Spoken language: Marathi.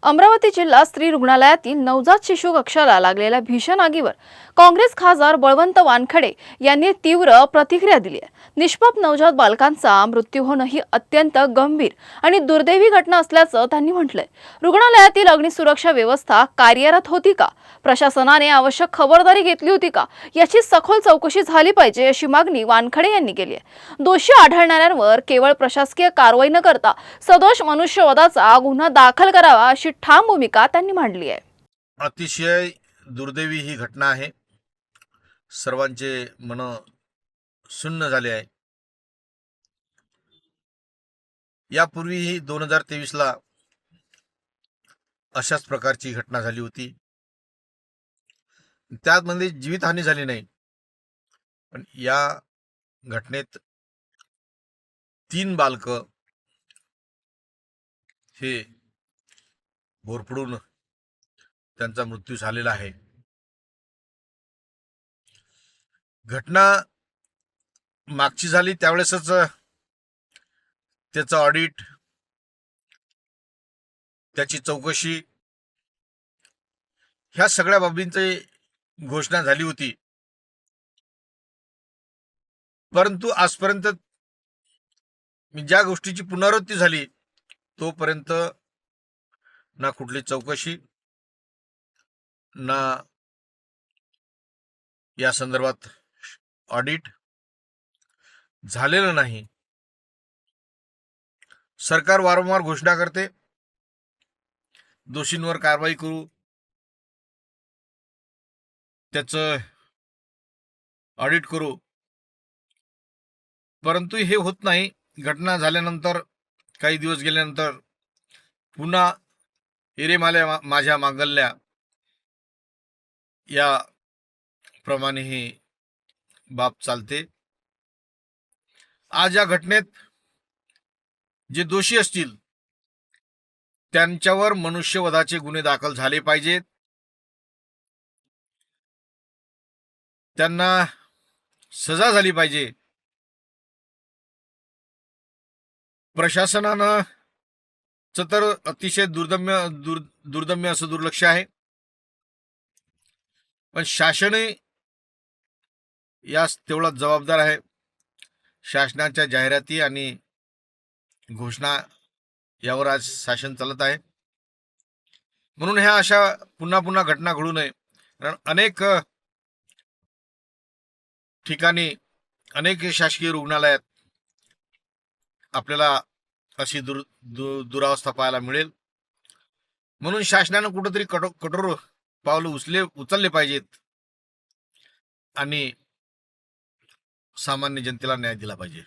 अमरावती जिल्हा स्त्री रुग्णालयातील नवजात शिशु कक्षाला लागलेल्या भीषण आगीवर काँग्रेस खासदार बळवंत वानखडे यांनी तीव्र प्रतिक्रिया दिली आहे। निष्पाप नवजात बालकांचा मृत्यू होणं ही अत्यंत गंभीर आणि दुर्दैवी घटना असल्याचं त्यांनी म्हटलंय। रुग्णालयातील अग्निसुरक्षा व्यवस्था कार्यरत होती का, प्रशासनाने आवश्यक खबरदारी घेतली होती का, याची सखोल चौकशी झाली पाहिजे अशी मागणी वानखडे यांनी केली आहे। दोषी आढळणाऱ्यांवर केवळ प्रशासकीय कारवाई न करता सदोष मनुष्यवधाचा गुन्हा दाखल करावा अशी ठाम भूमिका त्यांनी मांडली आहे। अतिशय दुर्दैवी ही घटना आहे। सर्वांचे मन सुन्न झाले आहे। यापूर्वीही 2023 ला अशाच प्रकारची घटना झाली होती। त्यामध्ये जीवितहानी झाली नाही, पण या घटनेत 3 बालक हे भोरपडून त्यांचा मृत्यू झालेला आहे। घटना मागची झाली त्यावेळेसच त्याचं ऑडिट, त्याची चौकशी, ह्या सगळ्या बाबींची घोषणा झाली होती, परंतु आजपर्यंत ज्या गोष्टीची पुनरावृत्ती झाली तोपर्यंत ना कुठली चौकशी ना या संदर्भात ऑडिट झालेलं नाही। सरकार वारंवार घोषणा करते, दोषींवर कारवाई करू, त्याचं ऑडिट करू, परंतु हे होत नाही। घटना झाल्यानंतर काही दिवस गेल्यानंतर पुन्हा एरे माझ्या मांगल्या या प्रमाणे ही बाब चालते। आज या घटनेत जे दोषी असतील त्यांच्यावर मनुष्यवधाचे गुन्हे दाखल झाले पाहिजेत। त्यांना सजा झाली पाहिजे। प्रशासनानं तर अतिशय दुर्दम्य असं दुर्लक्ष आहे, पण शासनही यास तेवढा जबाबदार आहे। शासनाच्या जाहिराती आणि घोषणा यावर आज शासन चालत आहे, म्हणून ह्या अशा पुन्हा घटना घडू नये। कारण अनेक ठिकाणी, अनेक शासकीय रुग्णालयात आपल्याला अशी दुरावस्था पाहायला मिळेल। म्हणून शासनानं कुठेतरी कठोर पावलं उचलले पाहिजेत आणि सामान्य जनतेला न्याय दिला पाहिजे।